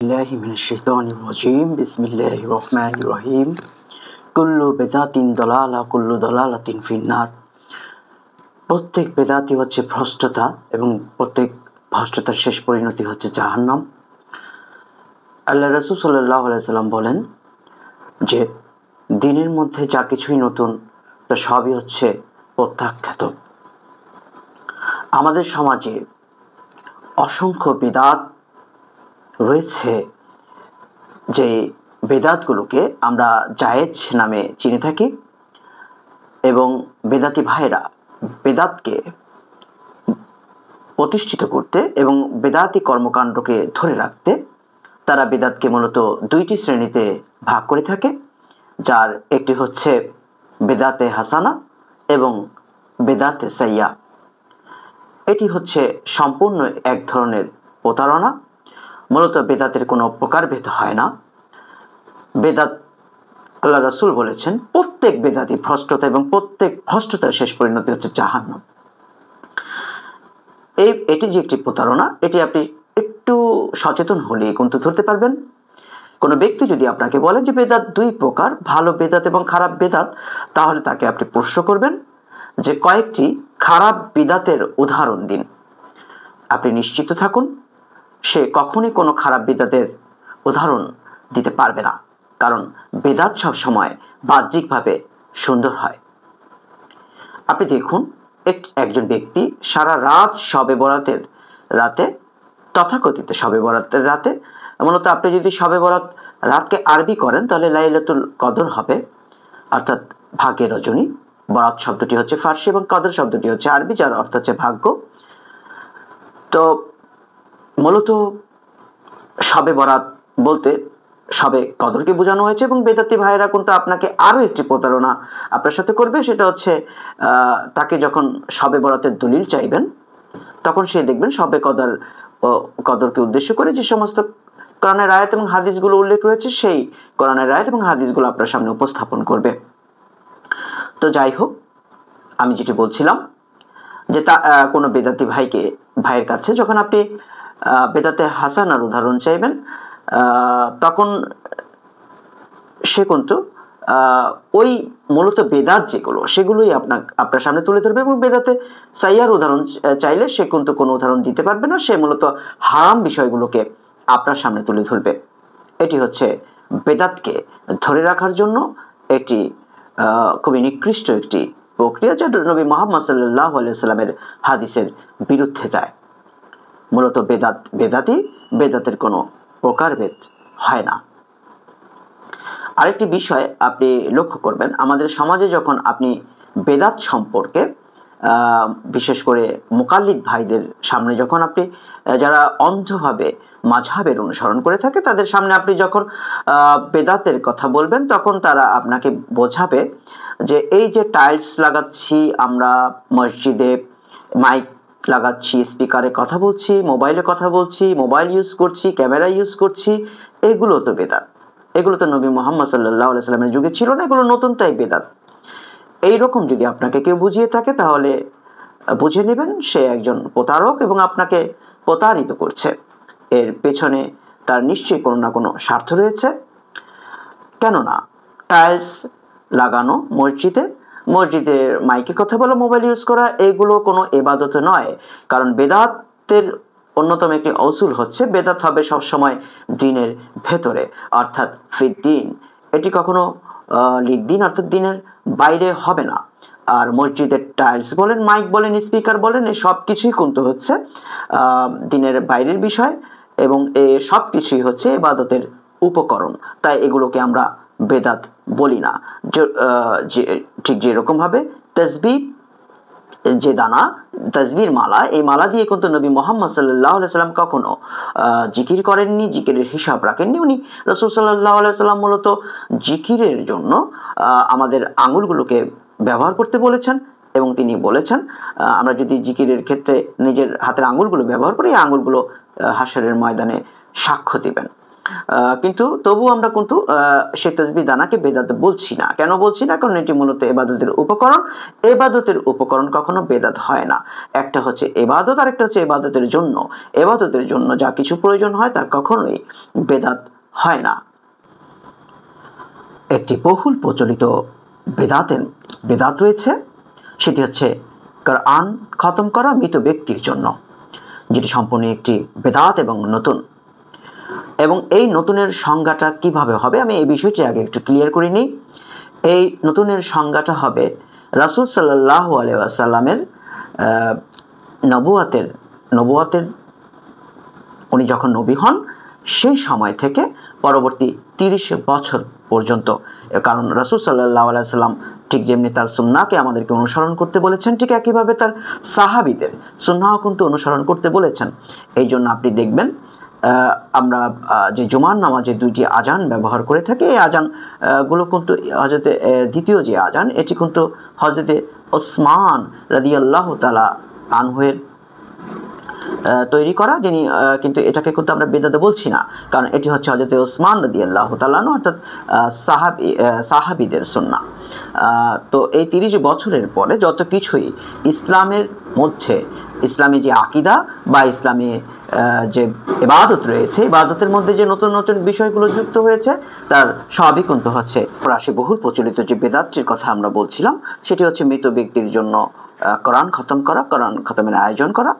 বিল্লাহি মিনাশ শাইতানির রাজিম বিসমিল্লাহির রহমানির রহিম কুল্লু বিদআতিন দালালা কুল্লু দালালাতিন ফিন্নার। প্রত্যেক বেদাতি হচ্ছে ভ্রষ্টতা এবং প্রত্যেক ভ্রষ্টতার শেষ পরিণতি হচ্ছে জাহান্নাম। আল্লাহ রাসূল সাল্লাল্লাহু আলাইহি সাল্লাম বলেন যে দিনের মধ্যে যা কিছুই নতুন তা সবই হচ্ছে প্রত্যাখ্যাত। আমাদের সমাজে অসংখ্য বিদআত রয়েছে, যে বেদাতগুলোকে আমরা জায়েজ নামে চিনে থাকি এবং বেদাতি ভাইরা বেদাতকে প্রতিষ্ঠিত করতে এবং বেদাতি কর্মকাণ্ডকে ধরে রাখতে তারা বেদাতকে মূলত দুইটি শ্রেণীতে ভাগ করে থাকে, যার একটি হচ্ছে বেদাতে হাসানা এবং বেদাতে সাইয়া। এটি হচ্ছে সম্পূর্ণ এক ধরনের প্রতারণা। মূলত বেদাতের কোনো প্রকারভেদ হয় না। বেদাত, আল্লাহ রাসূল বলেছেন, প্রত্যেক বেদাতি ভ্রষ্টতা এবং প্রত্যেক ভ্রষ্টতার শেষ পরিণতি হচ্ছে জাহান্নাম। এটি যে একটি প্রতারণা, এটি আপনি একটু সচেতন হলে কিন্তু ধরতে পারবেন। কোনো ব্যক্তি যদি আপনাকে বলে যে বেদাত দুই প্রকার, ভালো বেদাত এবং খারাপ বেদাত, তাহলে তাকে আপনি প্রশ্ন করবেন যে কয়েকটি খারাপ বিদাতের উদাহরণ দিন। আপনি নিশ্চিত থাকুন সে কখনই কোনো খারাপ বিদাতের উদাহরণ দিতে পারবে না, কারণ বেদাত সব সময় বাহ্যিকভাবে সুন্দর হয়। আপনি দেখুন, একজন ব্যক্তি সারা রাত শবে বরাতের রাতে, তথাকথিত শবে বরাতের রাতে, মূলত আপনি যদি শবে বরাত রাতকে আরবি করেন তাহলে লাইলাতুল কদর হবে, অর্থাৎ ভাগ্যের রজনী। বরাত শব্দটি হচ্ছে ফার্সি এবং কদর শব্দটি হচ্ছে আরবি, যার অর্থ হচ্ছে ভাগ্য। তো মূলত শবে বরাত বলতে শবে কদরকে বোঝানো হয়েছে এবং বেদাতি ভাইয়েরা কিন্তু আপনাকে আরও একটি প্রতারণা আপনার সাথে করবে। সেটা হচ্ছে তাকে যখন শবে বরাতের দলিল চাইবেন তখন সে দেখবেন শবে কদরকে উদ্দেশ্য করে যে সমস্ত কোরআনের আয়াত এবং হাদিসগুলো উল্লেখ রয়েছে, সেই কোরআনের আয়াত এবং হাদিসগুলো আপনার সামনে উপস্থাপন করবে। তো যাই হোক, আমি যেটি বলছিলাম যে কোনো বেদাতি ভাইয়ের কাছে যখন আপনি বেদাতে হাসানার উদাহরণ চাইবেন, তখন সে কিন্তু ওই মূলত বেদাত যেগুলো সেগুলোই আপনার সামনে তুলে ধরবে এবং বেদাতে সাইয়ার উদাহরণ চাইলে সে কিন্তু কোনো উদাহরণ দিতে পারবে না। সে মূলত হারাম বিষয়গুলোকে আপনার সামনে তুলে ধরবে। এটি হচ্ছে বেদাতকে ধরে রাখার জন্য একটি খুবই নিকৃষ্ট একটি প্রক্রিয়া, যা নবী মুহাম্মদ সাল্লাল্লাহু আলাইহি সাল্লামের হাদিসের বিরুদ্ধে যায়। মূলত বেদাতের কোনো প্রকারভেদ হয় না। আরেকটি বিষয় আপনি লক্ষ্য করবেন, আমাদের সমাজে যখন আপনি বেদাত সম্পর্কে বিশেষ করে মুকাল্লিদ ভাইদের সামনে যখন আপনি, যারা অন্ধভাবে মাযহাবের অনুসরণ করে থাকে, তাদের সামনে আপনি যখন বেদাতের কথা বলবেন, তখন তারা আপনাকে বোঝাবে যে এই যে টাইলস লাগাচ্ছি আমরা মসজিদে, মাইক লাগাচ্ছি, স্পিকারে কথা বলছি, মোবাইলে কথা বলছি, মোবাইল ইউজ করছি, ক্যামেরা ইউজ করছি, এগুলো তো বেদাত। এগুলো তো নবী মুহাম্মদ সাল্লাল্লাহু আলাইহি সাল্লামের যুগে ছিল না, এগুলো নতুন, তাই বেদাত। এইরকম যদি আপনাকে কেউ বুঝিয়ে থাকে তাহলে বুঝে নেবেন সে একজন প্রতারক এবং আপনাকে প্রতারিত করছে। এর পেছনে তার নিশ্চয়ই কোনো না কোনো স্বার্থ রয়েছে। কেননা টাইলস লাগানো মসজিদের মাইকে কথা বলা, মোবাইল ইউজ করা, এগুলো কোনো ইবাদত নয়। কারণ বেদাতের অন্যতম একটি অসুল হচ্ছে বেদাত হবে সবসময় দিনের ভেতরে, অর্থাৎ ফিদ্দিন। এটি কখনো লিদ্দিন অর্থাৎ দিনের বাইরে হবে না। আর মসজিদের টাইলস বলেন, মাইক বলেন, স্পিকার বলেন, এই সব কিছুই কিন্তু হচ্ছে দিনের বাইরের বিষয় এবং এ সব কিছুই হচ্ছে ইবাদতের উপকরণ। তাই এগুলোকে আমরা বেদাত বলি না। ঠিক যেরকমভাবে তাসবিহ, যে দানা তাসবির মালা, এই মালা দিয়ে কিন্তু নবী মুহাম্মদ সাল্লাল্লাহু আলাইহি সাল্লাম কখনো জিকির করেননি, জিকিরের হিসাব রাখেননি। উনি রাসূল সাল্লাল্লাহু আলাইহি সাল্লাম মূলত জিকিরের জন্য আমাদের আঙুলগুলোকে ব্যবহার করতে বলেছেন এবং তিনি বলেছেন আমরা যদি জিকিরের ক্ষেত্রে নিজের হাতের আঙুলগুলো ব্যবহার করি, এই আঙুলগুলো হাশরের ময়দানে সাক্ষ্য দিবেন। কিন্তু তবু আমরা কিন্তু সে তাসবিহ দানাকে বেদাত বলছি না। কেন বলছি না? কারণ এটি মূলত ইবাদতের উপকরণ। ইবাদতের উপকরণ কখনো বেদাত হয় না। একটা হচ্ছে ইবাদত, আরেকটা হচ্ছে ইবাদতের জন্য। ইবাদতের জন্য যা কিছু প্রয়োজন হয় তা কখনোই বেদাত হয় না। একটি বহুল প্রচলিত বেদাত রয়েছে, সেটি হচ্ছে কোরআন খতম করা মৃত ব্যক্তির জন্য, যেটি সম্পূর্ণ একটি বেদাত এবং নতুন। এবং এই নতুনের সংজ্ঞাটা কিভাবে হবে, আমি এই বিষয়টি আগে একটু ক্লিয়ার করে নিই। এই নতুনের সংজ্ঞাটা হবে রাসূল সাল্লাল্লাহু আলাইহি ওয়াসাল্লামের নবুয়াতের উনি যখন নবী হন সেই সময় থেকে পরবর্তী ৩০ বছর পর্যন্ত। কারণ রাসূল সাল্লাল্লাহু আলাইহি ওয়াসাল্লাম ঠিক যেমনি তার সুন্নাহকে আমাদেরকে অনুসরণ করতে বলেছেন, ঠিক একইভাবে তার সাহাবীদের সুন্নাহও কিন্তু অনুসরণ করতে বলেছেন। এই জন্য আপনি দেখবেন আমরা যে জুমার নামাজে ২টি আজান ব্যবহার করে থাকি, এই আজান গুলো কিন্তু হযরতে দ্বিতীয় যে আজান, এটি কিন্তু হযরতে ওসমান রাদিয়াল্লাহু তাআলা আনহুর তৈরি করা, যিনি কিন্তু এটাকে কিন্তু আমরা বেদাত বলছি না, কারণ এটি হচ্ছে হযরতে ওসমান রাদিয়াল্লাহু তাআলা আনহু, অর্থাৎ সাহাবীদের সুন্নাহ। তো এই ৩০ বছরের পরে যত কিছুই ইসলামের মধ্যে, ইসলামী যে আকীদা বা ইসলামী যে ইবাদত রয়েছে, ইবাদতের মধ্যে যে নতুন নতুন বিষয়গুলো যুক্ত হয়েছে তার সবই কিন্তু হচ্ছে রাশি বহুল প্রচলিত যে বেদাতটির কথা আমরা বলছিলাম, সেটি হচ্ছে মৃত ব্যক্তির জন্য কোরআন খতম করা, কোরআন খতমের আয়োজন করা।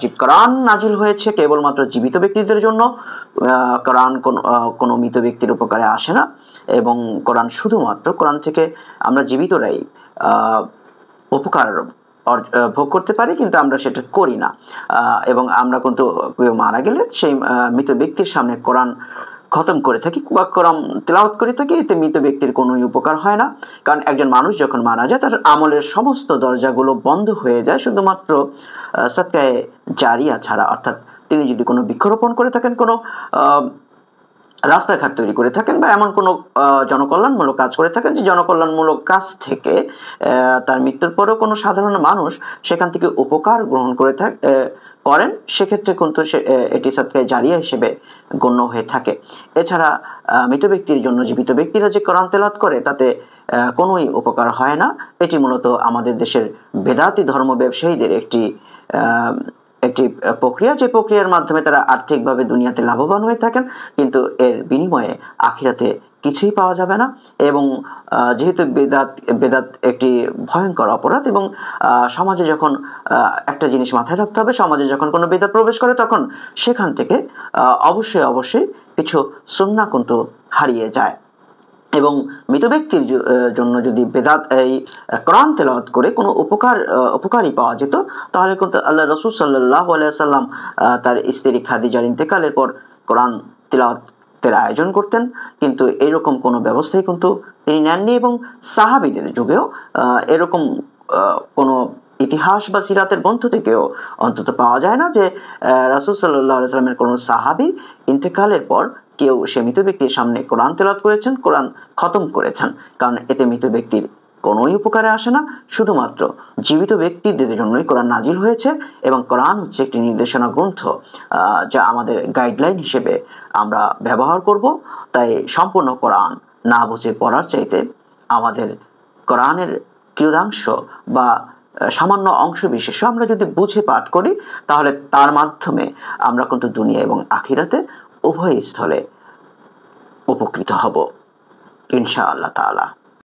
যে কোরআন নাজিল হয়েছে কেবলমাত্র জীবিত ব্যক্তিদের জন্য, কোরআন কোনো মৃত ব্যক্তির উপকারে আসে না, এবং কোরআন শুধুমাত্র কোরআন থেকে আমরা জীবিতরাই উপকার ভোগ করতে পারি, কিন্তু আমরা সেটা করি না। এবং আমরা কিন্তু কেউ মারা গেলে সেই মৃত ব্যক্তির সামনে কোরআন খতম করে থাকি বা কোরআন তেলাওয়াত করে থাকি, এতে মৃত ব্যক্তির কোনো উপকার হয় না। কারণ একজন মানুষ যখন মারা যায় তার আমলের সমস্ত দরজাগুলো বন্ধ হয়ে যায় শুধুমাত্র সাদকায়ে জারিয়া ছাড়া। অর্থাৎ তিনি যদি কোনো বৃক্ষরোপণ করে থাকেন, কোনো রাস্তাঘাট তৈরি করে থাকেন, বা এমন কোনো জনকল্যাণমূলক কাজ করে থাকেন যে জনকল্যাণমূলক কাজ থেকে তার মৃত্যুর পরেও কোনো সাধারণ মানুষ সেখান থেকে উপকার গ্রহণ করেন, সেক্ষেত্রে কিন্তু এটি সাদকায়ে জারিয়া হিসেবে গণ্য হয়ে থাকে। এছাড়া মৃত ব্যক্তির জন্য জীবিত ব্যক্তিরা যে কোরআন তেলাওয়াত করে তাতে কোনোই উপকার হয় না। এটি মূলত আমাদের দেশের বেদাতি ধর্ম ব্যবসায়ীদের একটি প্রক্রিয়া, যে প্রক্রিয়ার মাধ্যমে তারা আর্থিকভাবে দুনিয়াতে লাভবান হয়ে থাকেন, কিন্তু এর বিনিময়ে আখিরাতে কিছুই পাওয়া যাবে না। এবং যেহেতু বেদাত একটি ভয়ঙ্কর অপরাধ, এবং সমাজে যখন একটা জিনিস মাথায় রাখতে হবে, সমাজে যখন কোনো বেদাত প্রবেশ করে তখন সেখান থেকে অবশ্যই কিছু সুন্নাহ কিন্তু হারিয়ে যায়। এবং মৃত ব্যক্তির জন্য যদি এই কোরআন তেলাওয়াত করে কোনো উপকারই পাওয়া যেত, তাহলে কিন্তু আল্লাহ রাসূল সাল্লাল্লাহু আলাইহি ওয়াসাল্লাম তার স্ত্রী খাদিজার ইন্তেকালের পর কোরআন তেলাওয়াতের আয়োজন করতেন, কিন্তু এরকম কোনো ব্যবস্থাই কিন্তু তিনি নেননি। এবং সাহাবীদের যুগেও এরকম কোনো ইতিহাস বা সিরাতের গ্রন্থ থেকেও অন্তত পাওয়া যায় না যে রাসূল সাল্লাল্লাহু আলাইহি ওয়াসাল্লামের কোনো সাহাবী ইন্তেকালের পর কেউ সে মৃত ব্যক্তির সামনে কোরআন তেলাওয়াত করেছেন, কোরআন খতম করেছেন, কারণ এতে মৃত ব্যক্তির কোনোই উপকারে আসে না। শুধুমাত্র জীবিত ব্যক্তিদের জন্যই কোরআন নাজিল হয়েছে, এবং কোরআন হচ্ছে একটি নির্দেশনা গ্রন্থ যা আমাদের গাইডলাইন হিসেবে আমরা ব্যবহার করব। তাই সম্পূর্ণ কোরআন না বুঝে পড়ার চাইতে আমাদের কোরআনের কিয়দাংশ বা সামান্য অংশ বিশেষ আমরা যদি বুঝে পাঠ করি, তাহলে তার মাধ্যমে আমরা কিন্তু দুনিয়া এবং আখিরাতে উভয় স্থলে উপকৃত হব ইনশাআল্লাহ তাআলা।